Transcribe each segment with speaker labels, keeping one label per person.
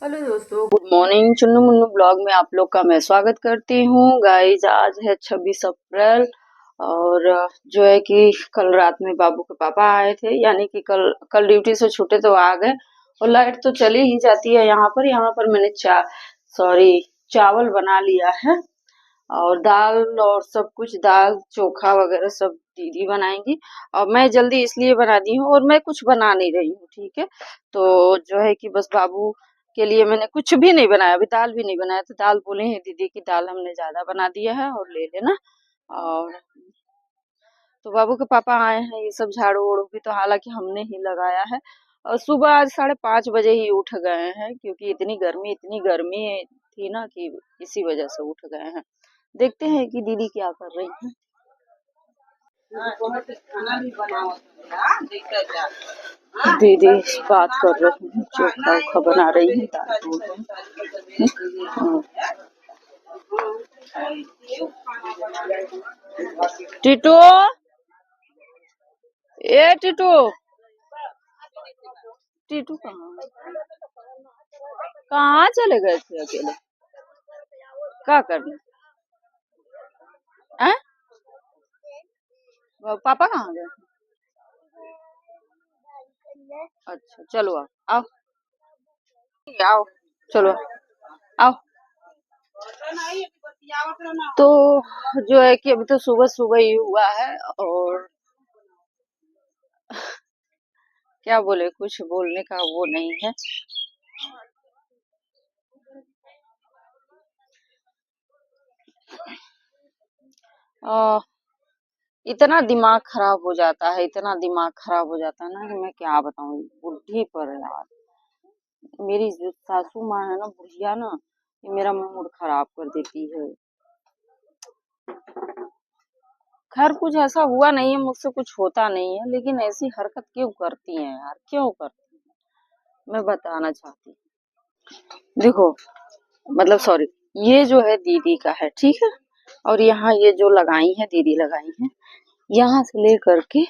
Speaker 1: Hello दोस्तों, good morning. Chunnu Munnu blog में आप लोग का मैं स्वागत करती हूँ। गाइज, आज है 26 अप्रैल और जो है कि कल रात में बाबू के पापा आए थे, यानी कि कल ड्यूटी से छूटे तो आ गए और लाइट तो चली ही जाती है यहाँ पर मैंने चावल बना लिया है और दाल और सब कुछ, दाल चोखा वगैरह सब दीदी बनाएंगी और मैं जल्दी इसलिए बना दी हूँ और मैं कुछ बना नहीं रही हूँ। ठीक है, तो जो है कि बस बाबू के लिए मैंने कुछ भी नहीं बनाया, अभी दाल भी नहीं बनाया। तो दाल बोले हैं दीदी की दाल हमने ज्यादा बना दिया है और ले लेना। और तो बाबू के पापा आए हैं, ये सब झाड़ू वाड़ू भी तो हालांकि हमने ही लगाया है। और सुबह आज 5:30 बजे ही उठ गए हैं, क्योंकि इतनी गर्मी थी ना कि इसी वजह से उठ गए हैं। देखते हैं कि दीदी क्या कर रही हैं। दीदी बात कर रही हैं, चोखा उखा बना रही हैं, दाल और टीटू, ए टीटू, टीटू कहाँ चले गए थे अकेले? क्या करने? हैं? पापा कहाँ गए? अच्छा चलो आओ आओ आओ, चलो आओ। तो जो है कि अभी तो सुबह सुबह ही हुआ है और क्या बोले, कुछ बोलने का वो नहीं है। इतना दिमाग खराब हो जाता है, इतना दिमाग खराब हो जाता है ना कि मैं क्या बताऊं। बुढ़ी पर यार, मेरी जो सासू माँ है ना, बुढ़िया ना, ये मेरा मूड खराब कर देती है। खैर कुछ ऐसा हुआ नहीं है, मुझसे कुछ होता नहीं है, लेकिन ऐसी हरकत क्यों करती हैं यार, क्यों करती हैं मैं बताना चाहती हूँ। देखो, मतलब सॉरी, ये जो है दीदी का है, ठीक है। और यहाँ ये जो लगाई है, दीदी लगाई है, यहाँ से लेकर के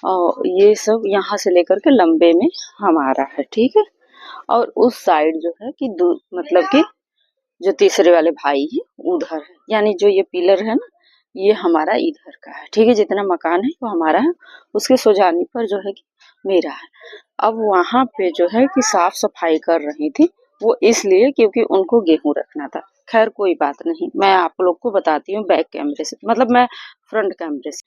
Speaker 1: और ये सब यहाँ से लेकर के लंबे में हमारा है, ठीक है। और उस साइड जो है कि मतलब कि जो तीसरे वाले भाई है उधर है, यानी जो ये पिलर है ना, ये हमारा इधर का है, ठीक है। जितना मकान है वो हमारा है, उसके सुजानी पर जो है कि मेरा है। अब वहां पे जो है कि साफ सफाई कर रही थी वो, इसलिए क्योंकि उनको गेहूं रखना था। खैर कोई बात नहीं, मैं आप लोग को बताती हूँ बैक कैमरे से, मतलब मैं फ्रंट कैमरे से।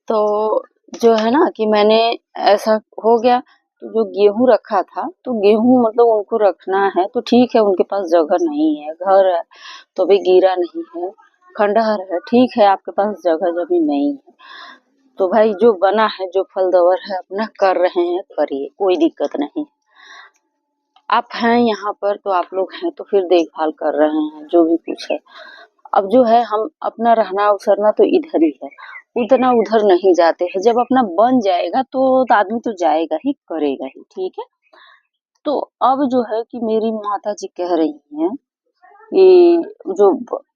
Speaker 1: तो जो है ना कि मैंने ऐसा हो गया, तो जो गेहूं रखा था, तो गेहूं मतलब उनको रखना है तो ठीक है, उनके पास जगह नहीं है, घर है तो भी गिरा नहीं है, खंडहर है, ठीक है, आपके पास जगह जमीन नहीं है तो भाई जो बना है, जो फलदवर है अपना कर रहे हैं, करिए, कोई दिक्कत नहीं। आप हैं यहाँ पर तो आप लोग हैं तो फिर देखभाल कर रहे हैं जो भी कुछ है। अब जो है हम अपना रहना उसरना तो इधर ही है, उतना उधर नहीं जाते हैं। जब अपना बन जाएगा तो आदमी तो जाएगा ही, करेगा ही, ठीक है। तो अब जो है कि मेरी माता जी कह रही हैं कि जो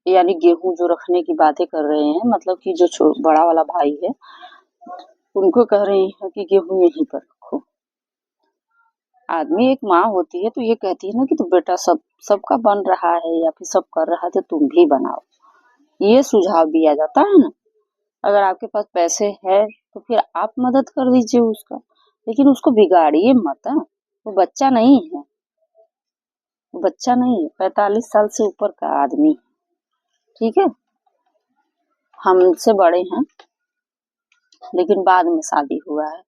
Speaker 1: यानी गेहूं जो रखने की बातें कर रहे हैं, मतलब कि जो बड़ा वाला भाई है, उनको कह रही हैं कि गेहूं यहीं पर रखो। आदमी एक माँ होती है तो ये कहती है ना कि तू बेटा सबका बन रहा है या फिर सब कर रहा है तो तुम भी बनाओ, ये सुझाव दिया जाता है ना। अगर आपके पास पैसे है तो फिर आप मदद कर दीजिए उसका, लेकिन उसको बिगाड़िए मत। वो बच्चा नहीं है, वो बच्चा नहीं है, 45 साल से ऊपर का आदमी, ठीक है। हमसे बड़े हैं लेकिन बाद में शादी हुआ है,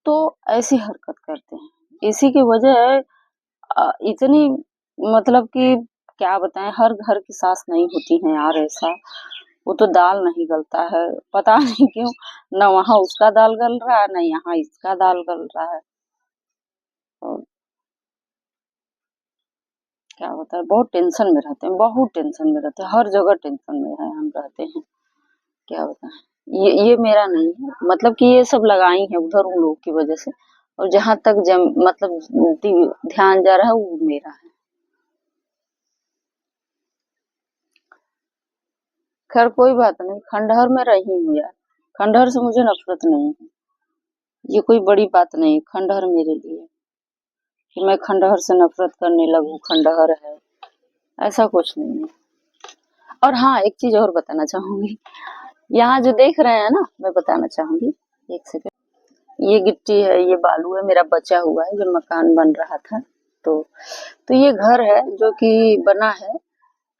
Speaker 1: तो ऐसी हरकत करते हैं। इसी की वजह इतनी, मतलब कि क्या बताएं, हर घर की सास नहीं होती है यार ऐसा। वो तो दाल नहीं गलता है, पता नहीं क्यों, न वहाँ उसका दाल गल रहा है न यहाँ इसका दाल गल रहा है। तो क्या होता है, बहुत टेंशन में रहते हैं, बहुत टेंशन में रहते हैं, हर जगह टेंशन में है हम रहते हैं। क्या बताएं, ये मेरा नहीं है, मतलब कि ये सब लगाई है उधर उन लोगों की वजह से। और जहां तक मतलब ध्यान जा रहा है वो मेरा है। खैर कोई बात नहीं, खंडहर में रही हूँ यार, खंडहर से मुझे नफरत नहीं है, ये कोई बड़ी बात नहीं, खंडहर मेरे लिए। कि मैं खंडहर से नफरत करने लगूं, खंडहर है, ऐसा कुछ नहीं है। और हाँ, एक चीज और बताना चाहूंगी, यहाँ जो देख रहे हैं ना, मैं बताना चाहूंगी, एक सेकंड, ये गिट्टी है, ये बालू है, मेरा बचा हुआ है जो मकान बन रहा था। तो ये घर है जो कि बना है।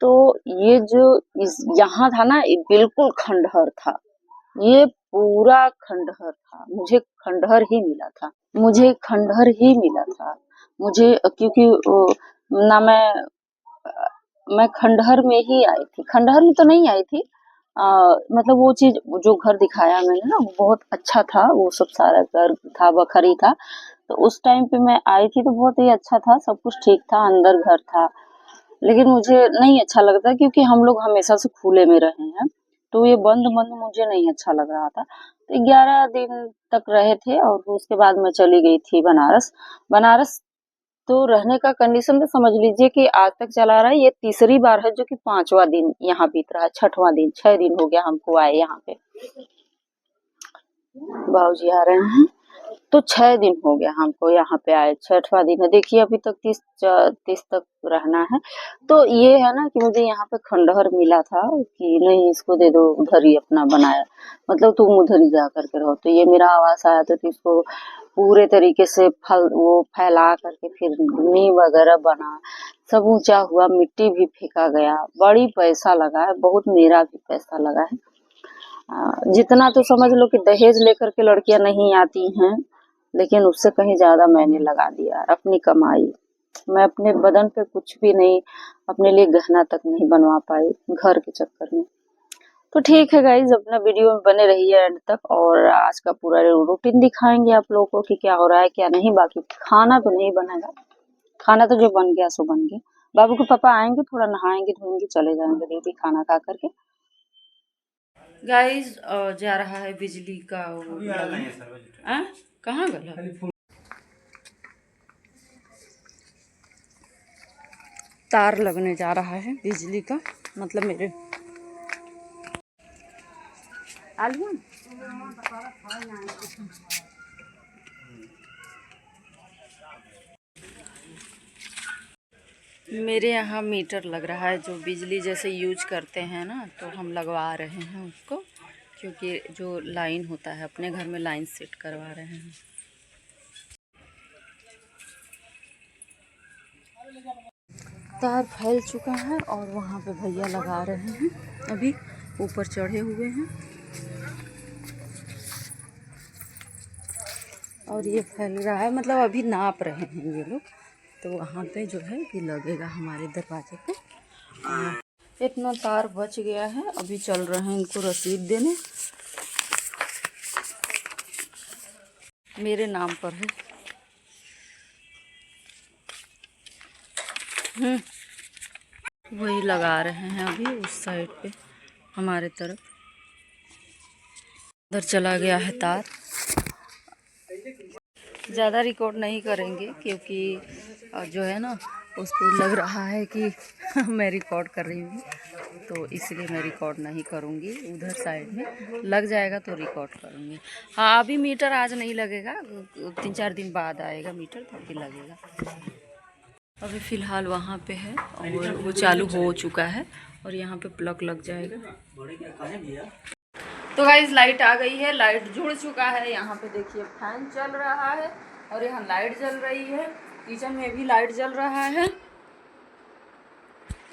Speaker 1: तो ये जो इस यहाँ था ना, ये बिल्कुल खंडहर था, ये पूरा खंडहर था। मुझे खंडहर ही मिला था, मुझे खंडहर ही मिला था। मुझे क्योंकि ना मैं खंडहर में ही आई थी, खंडहर में तो नहीं आई थी। मतलब वो चीज जो घर दिखाया मैंने ना, वो बहुत अच्छा था, वो सब सारा घर था, बखरी था। तो उस टाइम पे मैं आई थी तो बहुत ही अच्छा था, सब कुछ ठीक था, अंदर घर था। लेकिन मुझे नहीं अच्छा लगता क्योंकि हम लोग हमेशा से खुले में रहे हैं, तो ये बंद बंद मुझे नहीं अच्छा लग रहा था। तो 11 दिन तक रहे थे और उसके बाद मैं चली गई थी बनारस। बनारस तो रहने का कंडीशन तो समझ लीजिए कि आज तक चला रहा है, ये तीसरी बार है जो कि 5वां दिन यहाँ बीत रहा है, 6वां दिन, 6 दिन हो गया हमको आए यहाँ पे। बाबूजी आ रहे हैं, तो 6 दिन हो गया हमको यहाँ पे आए, 6वां दिन है। देखिए अभी तक 30 तक रहना है। तो ये है ना कि मुझे यहाँ पे खंडहर मिला था कि नहीं इसको दे दो, उधर ही अपना बनाया, मतलब तुम उधर ही जा करके रहो। तो ये मेरा आवास आया तो इसको पूरे तरीके से वो फैला करके फिर नींव वगैरह बना, सब ऊंचा हुआ, मिट्टी भी फेंका गया, बड़ी पैसा लगा है, बहुत मेरा भी पैसा लगा है। जितना तो समझ लो कि दहेज लेकर के लड़कियां नहीं आती हैं, लेकिन उससे कहीं ज्यादा मैंने लगा दिया अपनी कमाई। मैं अपने बदन पे कुछ भी नहीं, अपने लिए गहना तक नहीं बनवा पाई घर के चक्कर में। तो ठीक है गाइज, अपना वीडियो में बने रहिए एंड तक, और आज का पूरा रूटीन दिखाएंगे आप लोगों को कि क्या हो रहा है क्या नहीं। बाकी खाना तो नहीं बनेगा, खाना तो जो बन गया सो बन गया। बाबू के पापा आएंगे, थोड़ा नहाएंगे धोएंगे, चले जाएंगे ड्यूटी खाना खा करके। गाइस जा रहा है बिजली का कहाँ गला तार लगने जा रहा है बिजली का, मतलब मेरे आलू मेरे यहाँ मीटर लग रहा है, जो बिजली जैसे यूज करते हैं ना, तो हम लगवा रहे हैं उसको, क्योंकि जो लाइन होता है अपने घर में लाइन सेट करवा रहे हैं। तार फैल चुका है और वहाँ पे भैया लगा रहे हैं, अभी ऊपर चढ़े हुए हैं और ये फैल रहा है, मतलब अभी नाप रहे हैं ये लोग। तो वहाँ पे जो है कि लगेगा हमारे दरवाजे पे। इतना तार बच गया है, अभी चल रहे हैं इनको रसीद देने, मेरे नाम पर है। वही लगा रहे हैं अभी उस साइड पे हमारे तरफ। उधर चला गया है तार। ज़्यादा रिकॉर्ड नहीं करेंगे क्योंकि जो है ना उसको लग रहा है कि मैं रिकॉर्ड कर रही हूँ, तो इसलिए मैं रिकॉर्ड नहीं करूँगी। उधर साइड में लग जाएगा तो रिकॉर्ड करूँगी। हाँ, अभी मीटर आज नहीं लगेगा, 3-4 दिन बाद आएगा मीटर, तभी लगेगा। अभी फ़िलहाल वहाँ पे है और वो चालू हो चुका है और यहाँ पे प्लग लग जाएगा। तो गाइस लाइट आ गई है, लाइट जुड़ चुका है। यहाँ पे देखिए फैन चल रहा है और यहाँ लाइट जल रही है, किचन में भी लाइट जल रहा है।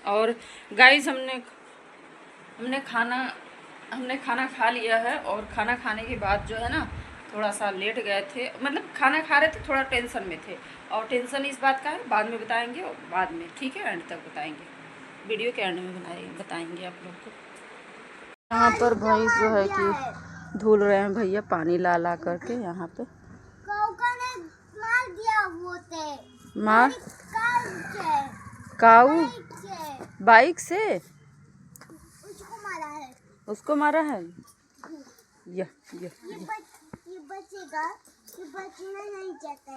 Speaker 1: और गाइस हमने खाना खा लिया है, और खाना खाने के बाद जो है ना थोड़ा सा लेट गए थे, मतलब खाना खा रहे थे, थोड़ा टेंशन में थे। और टेंशन इस बात का है, बाद में बताएंगे, और बाद में ठीक है एंड तक बताएंगे, वीडियो के एंड में बताएंगे आप लोग को। यहाँ पर भैंस जो है कि धुल रहे हैं भैया, पानी ला ला करके। यहाँ पे मार दिया, मार काऊ बाइक से उसको मारा है। ये बचेगा, ये बचना नहीं चाहता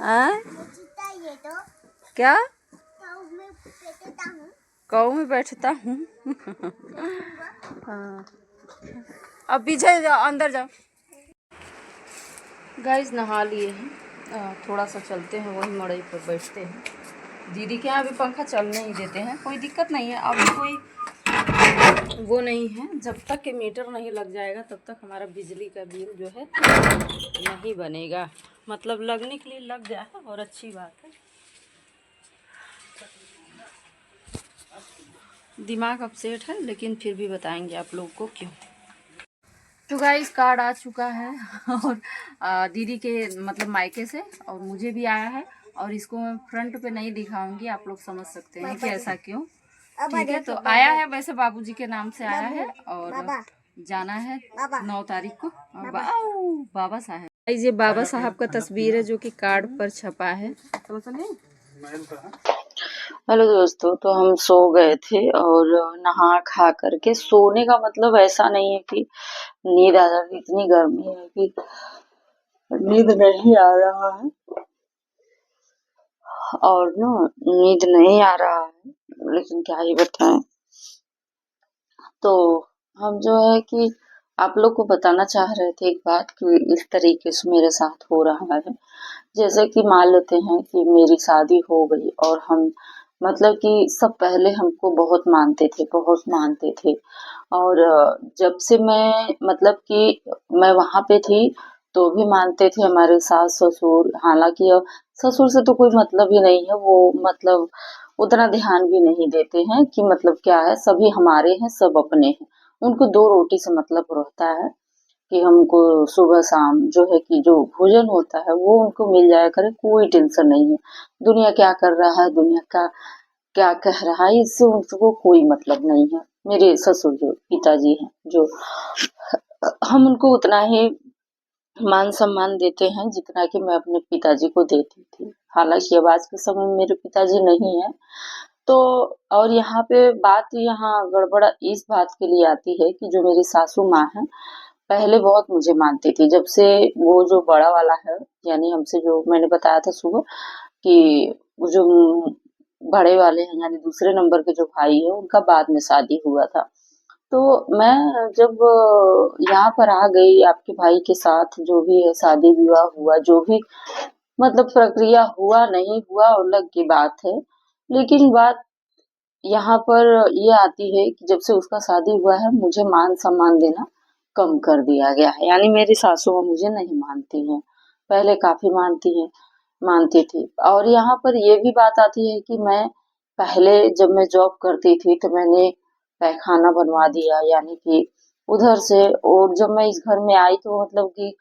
Speaker 1: है। ये तो क्या काऊ में बैठता हूँ। हाँ, अब पीछे जाओ, अंदर जाओ। गाइस नहा लिए हैं थोड़ा सा चलते हैं, वही मड़ई पर बैठते हैं। दीदी के यहाँ अभी पंखा चलने ही देते हैं, कोई दिक्कत नहीं है। अभी कोई वो नहीं है, जब तक कि मीटर नहीं लग जाएगा तब तक हमारा बिजली का बिल जो है नहीं बनेगा। मतलब लगने के लिए लग गया है और अच्छी बात है। दिमाग अपसेट है, लेकिन फिर भी बताएंगे आप लोग को क्यों। तो गाइस कार्ड आ चुका है और दीदी के मतलब मायके से, और मुझे भी आया है। और इसको मैं फ्रंट पे नहीं दिखाऊंगी, आप लोग समझ सकते हैं कि ऐसा क्यों। ठीक है, तो आया है वैसे बाबूजी के नाम से आया है, और जाना है 9 तारीख को। बाबा साहब, ये बाबा साहब का तस्वीर है जो कि कार्ड पर छपा है। हेलो दोस्तों, तो हम सो गए थे और नहा खा करके, सोने का मतलब ऐसा नहीं है कि नींद आ जाती, इतनी गर्मी है कि नींद नहीं आ रहा है, और ना नींद नहीं आ रहा है, लेकिन क्या ही बताएं। तो हम जो है कि आप लोग को बताना चाह रहे थे एक बात, कि इस तरीके से मेरे साथ हो रहा है। जैसे कि मान लेते हैं कि मेरी शादी हो गई और हम मतलब कि सब पहले हमको बहुत मानते थे। और जब से मैं मतलब कि मैं वहां पे थी तो भी मानते थे हमारे सास ससुर। हालांकि अब ससुर से तो कोई मतलब ही नहीं है, वो मतलब उतना ध्यान भी नहीं देते हैं कि मतलब क्या है, सभी हमारे हैं, सब अपने हैं। उनको दो रोटी से मतलब रहता है कि हमको सुबह शाम जो है कि जो भोजन होता है वो उनको मिल जाया करे, कोई टेंशन नहीं है। दुनिया क्या कर रहा है, दुनिया का क्या कह रहा है, इससे उनको कोई मतलब नहीं है। मेरे ससुर जो पिताजी हैं, जो हम उनको उतना ही मान सम्मान देते हैं जितना कि मैं अपने पिताजी को देती थी। हालांकि अब आज के समय में मेरे पिताजी नहीं है। तो और यहाँ पे बात यहाँ गड़बड़ इस बात के लिए आती है कि जो मेरी सासू माँ है, पहले बहुत मुझे मानती थी। जब से वो जो बड़ा वाला है, यानी हमसे जो मैंने बताया था सुबह कि वो जो बड़े वाले हैं, यानी दूसरे नंबर के जो भाई है, उनका बाद में शादी हुआ था। तो मैं जब यहाँ पर आ गई आपके भाई के साथ, जो भी है शादी विवाह हुआ, जो भी मतलब प्रक्रिया हुआ नहीं हुआ अलग की बात है। लेकिन बात यहाँ पर ये आती है कि जब से उसका शादी हुआ है, मुझे मान सम्मान देना कम कर दिया गया है। यानी मेरी सासू माँ मुझे नहीं मानती हैं, पहले काफी मानती थी। और यहाँ पर ये भी बात आती है कि मैं पहले जब मैं जॉब करती थी तो मैंने पैखाना बनवा दिया, यानी कि उधर से। और जब मैं इस घर में आई तो मतलब कि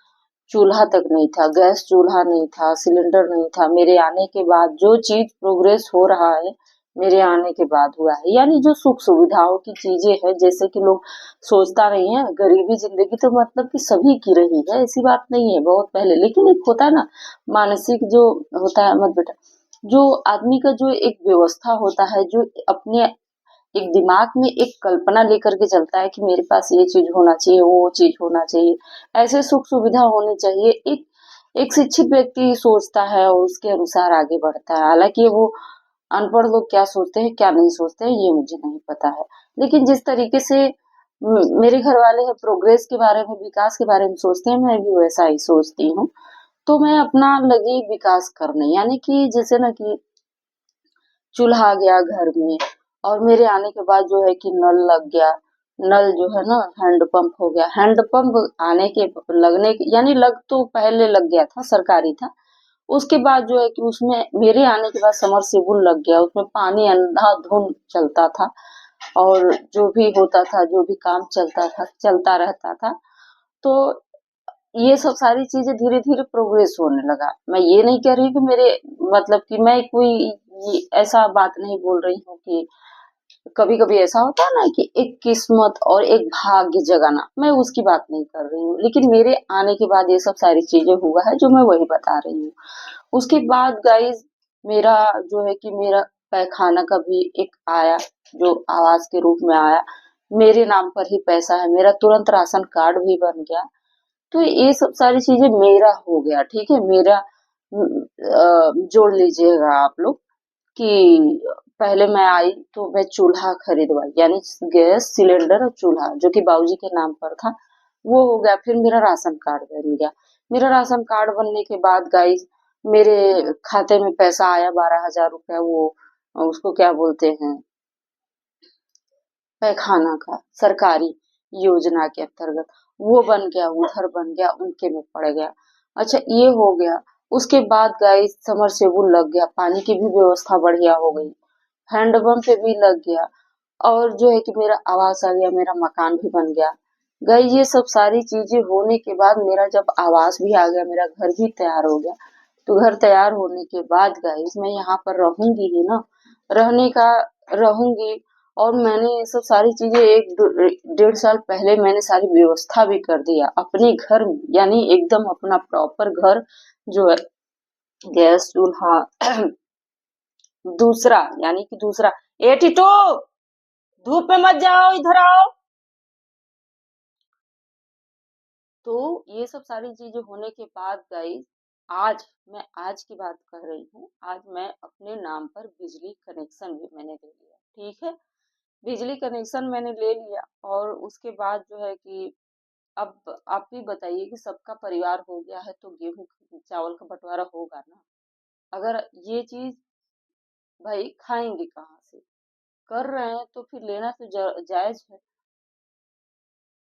Speaker 1: चूल्हा तक नहीं था, गैस चूल्हा नहीं था, सिलेंडर नहीं था। मेरे आने के बाद जो चीज प्रोग्रेस हो रहा है, मेरे आने के बाद हुआ है। यानी जो सुख सुविधाओं की चीजें हैं, जैसे कि लोग सोचता नहीं है, गरीबी जिंदगी तो मतलब कि सभी की रही है, ऐसी बात नहीं है, बहुत पहले। लेकिन एक होता है ना मानसिक जो होता है, मत बेटा, जो आदमी का जो एक व्यवस्था होता है, जो अपने एक दिमाग में एक कल्पना लेकर के चलता है कि मेरे पास ये चीज होना चाहिए, वो चीज होना चाहिए, ऐसे सुख सुविधा होनी चाहिए। एक एक शिक्षित व्यक्ति सोचता है और उसके अनुसार आगे बढ़ता है। हालांकि वो अनपढ़ लोग क्या सोचते हैं क्या नहीं सोचते हैं ये मुझे नहीं पता है। लेकिन जिस तरीके से मेरे घर वाले हैं प्रोग्रेस के बारे में, विकास के बारे में सोचते हैं, मैं भी वैसा ही सोचती हूँ। तो मैं अपना लगी विकास करने, यानी कि जैसे ना कि चूल्हा आ गया घर में, और मेरे आने के बाद जो है कि नल लग गया। नल जो है ना हैंडपंप हो गया। हैंडपंप आने के लगने के यानी लग तो पहले लग गया था, सरकारी था। उसके बाद जो है कि उसमें मेरे आने के बाद समरसेबुल लग गया, उसमें पानी अंधाधुंध चलता था, और जो भी होता था, जो भी काम चलता था, चलता रहता था। तो ये सब सारी चीजें धीरे धीरे प्रोग्रेस होने लगा। मैं ये नहीं कह रही कि मेरे मतलब कि मैं कोई ऐसा बात नहीं बोल रही हूँ कि कभी कभी ऐसा होता है ना कि एक किस्मत और एक भाग्य जगाना, मैं उसकी बात नहीं कर रही हूँ। लेकिन मेरे आने के बाद ये सब सारी चीजें हुआ है जो मैं वही बता रही हूँ। उसके बाद गाइज मेरा जो है कि मेरा पैखाना का भी एक आया, जो आवास के रूप में आया। मेरे नाम पर ही पैसा है, मेरा तुरंत राशन कार्ड भी बन गया। तो ये सब सारी चीजें मेरा हो गया, ठीक है। मेरा जोड़ लीजिएगा आप लोग कि पहले मैं आई तो मैं चूल्हा खरीदवाई, यानी गैस सिलेंडर और चूल्हा जो कि बाबूजी के नाम पर था, वो हो गया। फिर मेरा राशन कार्ड बन गया। मेरा राशन कार्ड बनने के बाद गाइस मेरे खाते में पैसा आया 12,000 रुपया, वो उसको क्या बोलते हैं, पैखाना का, सरकारी योजना के अंतर्गत, वो बन गया, उधर बन गया, उनके में पड़ गया। अच्छा, ये हो गया। उसके बाद गाइस समरसेबुल लग गया, पानी की भी व्यवस्था बढ़िया हो गई, हैंडपंप पे भी लग गया, और जो है कि मेरा आवास आ गया, मेरा मकान भी बन गया। गाइस ये सब सारी चीजें होने के बाद मेरा जब आवास भी आ गया, मेरा घर भी तैयार हो गया, तो घर तैयार होने के बाद गाइस मैं यहाँ पर रहूंगी ही ना, रहने का रहूंगी। और मैंने ये सब सारी चीजें 1 डेढ़ साल पहले मैंने सारी व्यवस्था भी कर दिया अपने घर में, यानी एकदम अपना प्रॉपर घर जो है, गैस चूल्हा दूसरा, यानी कि दूसरा, ए टिटो धूप में मत जाओ, इधर आओ। तो ये सब सारी चीजें होने के बाद गाइस, आज की बात कर रही हूँ, आज मैं अपने नाम पर बिजली कनेक्शन भी मैंने ले लिया, ठीक है। बिजली कनेक्शन मैंने ले लिया, और उसके बाद जो है कि अब आप भी बताइए कि सबका परिवार हो गया है तो गेहूं चावल का बंटवारा होगा ना। अगर ये चीज भाई खाएंगे कहाँ से, कर रहे हैं तो फिर लेना तो जायज है,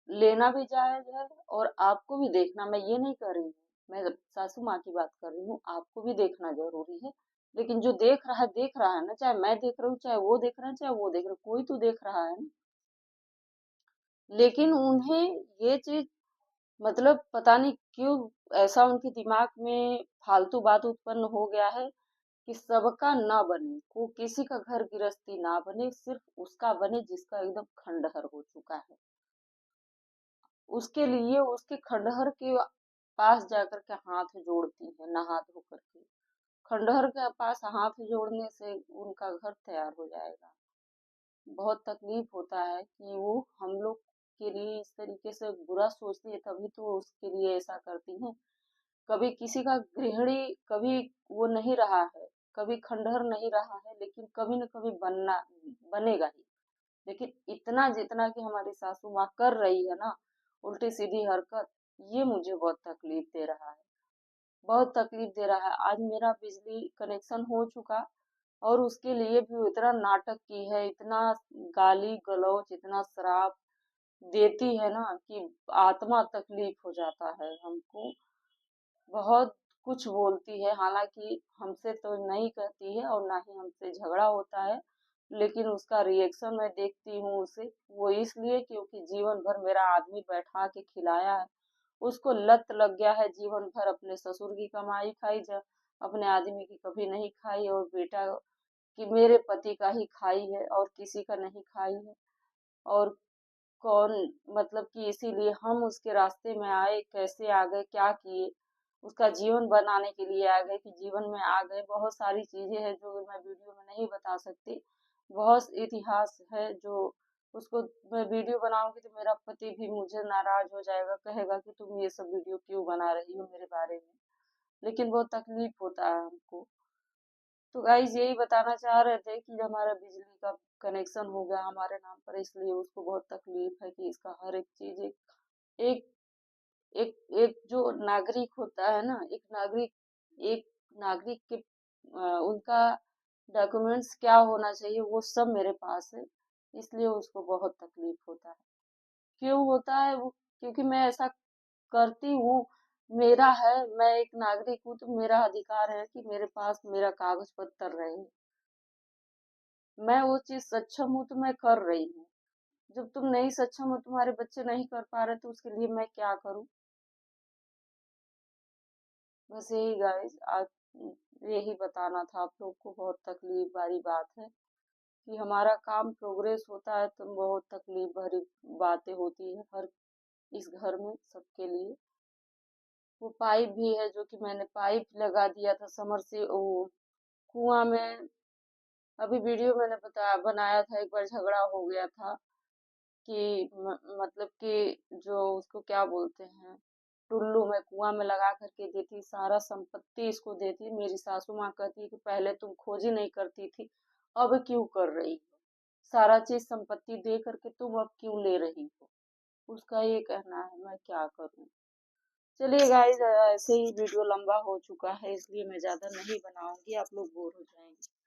Speaker 1: लेना भी जायज है। और आपको भी देखना, मैं ये नहीं कर रही हूँ, मैं सासू माँ की बात कर रही हूँ, आपको भी देखना जरूरी है। लेकिन जो देख रहा है ना, चाहे मैं देख रही हूँ, चाहे वो देख रहा है, चाहे वो देख रहा है, कोई तो देख रहा है ना। लेकिन उन्हें ये चीज, मतलब पता नहीं क्यों ऐसा उनके दिमाग में फालतू बात उत्पन्न हो गया है कि सबका ना बने, को किसी का घर गृहस्थी ना बने, सिर्फ उसका बने जिसका एकदम खंडहर हो चुका है। उसके लिए उसके खंडहर के पास जाकर के हाथ जोड़ती है, नहा धो करके। खंडहर के पास हाथ जोड़ने से उनका घर तैयार हो जाएगा। बहुत तकलीफ होता है कि वो हम लोग के लिए इस तरीके से बुरा सोचती है, तभी तो उसके लिए ऐसा करती हैं। कभी किसी का गृहिणी कभी वो नहीं रहा है, कभी खंडहर नहीं रहा है, लेकिन कभी न कभी बनेगा ही। लेकिन इतना जितना कि हमारी सासू माँ कर रही है ना, उल्टी सीधी हरकत, ये मुझे बहुत तकलीफ दे रहा है, बहुत तकलीफ दे रहा है। आज मेरा बिजली कनेक्शन हो चुका, और उसके लिए भी वो इतना नाटक की है, इतना गाली गलौज, इतना शराब देती है ना कि आत्मा तकलीफ हो जाता है हमको। बहुत कुछ बोलती है, हालांकि हमसे तो नहीं कहती है और ना ही हमसे झगड़ा होता है, लेकिन उसका रिएक्शन मैं देखती हूँ उसे, वो इसलिए क्योंकि जीवन भर मेरा आदमी बैठा के खिलाया है, उसको लत लग गया है जीवन भर, अपने ससुर की कमाई खाई जा, अपने आदमी की कभी नहीं खाई, और बेटा कि मेरे पति का ही खाई है और किसी का नहीं खाई है। और कौन, मतलब कि इसीलिए हम उसके रास्ते में आए, कैसे आ गए, क्या किए, उसका जीवन बनाने के लिए आ गए कि जीवन में आ गए। बहुत सारी चीजें हैं जो मैं वीडियो में नहीं बता सकती, बहुत इतिहास है जो, उसको मैं वीडियो बनाऊंगी तो मेरा पति भी मुझे नाराज हो जाएगा, कहेगा कि तुम ये सब वीडियो क्यों बना रही हो मेरे बारे में। लेकिन बहुत तकलीफ होता है हमको। तो गाइस यही बताना चाह रहे थे कि हमारा बिजली का कनेक्शन हो गया हमारे नाम पर, इसलिए उसको बहुत तकलीफ है कि इसका हर एक चीज एक एक एक जो नागरिक होता है ना, एक नागरिक के उनका डॉक्यूमेंट्स क्या होना चाहिए वो सब मेरे पास है, इसलिए उसको बहुत तकलीफ होता है। क्यों होता है वो, क्योंकि मैं ऐसा करती हूँ, मेरा है, मैं एक नागरिक हूँ, तो मेरा अधिकार है कि मेरे पास मेरा कागज पत्र रहे। मैं वो चीज सक्षम हूँ तो मैं कर रही हूँ। जब तुम नहीं सक्षम हो, तुम्हारे बच्चे नहीं कर पा रहे, तो उसके लिए मैं क्या करूँ। बस यही गाइस, आज यही बताना था आप लोग को। बहुत तकलीफ वाली बात है कि हमारा काम प्रोग्रेस होता है तो बहुत तकलीफ भरी बातें होती है हर इस घर में सबके लिए। वो पाइप भी है जो कि मैंने पाइप लगा दिया था समर से वो कुआं में, अभी वीडियो मैंने बनाया था, एक बार झगड़ा हो गया था कि मतलब कि जो उसको क्या बोलते हैं, टुल्लू में कुआं में लगा करके देती, सारा संपत्ति इसको देती। मेरी सासू माँ कहती है कि पहले तुम खोजी नहीं करती थी, अब क्यों कर रही हो, सारा चीज संपत्ति दे करके तुम अब क्यों ले रही हो। उसका ये कहना है, मैं क्या करूं। चलिए गाइस, ऐसे ही वीडियो लंबा हो चुका है इसलिए मैं ज्यादा नहीं बनाऊंगी, आप लोग बोर हो जाएंगे।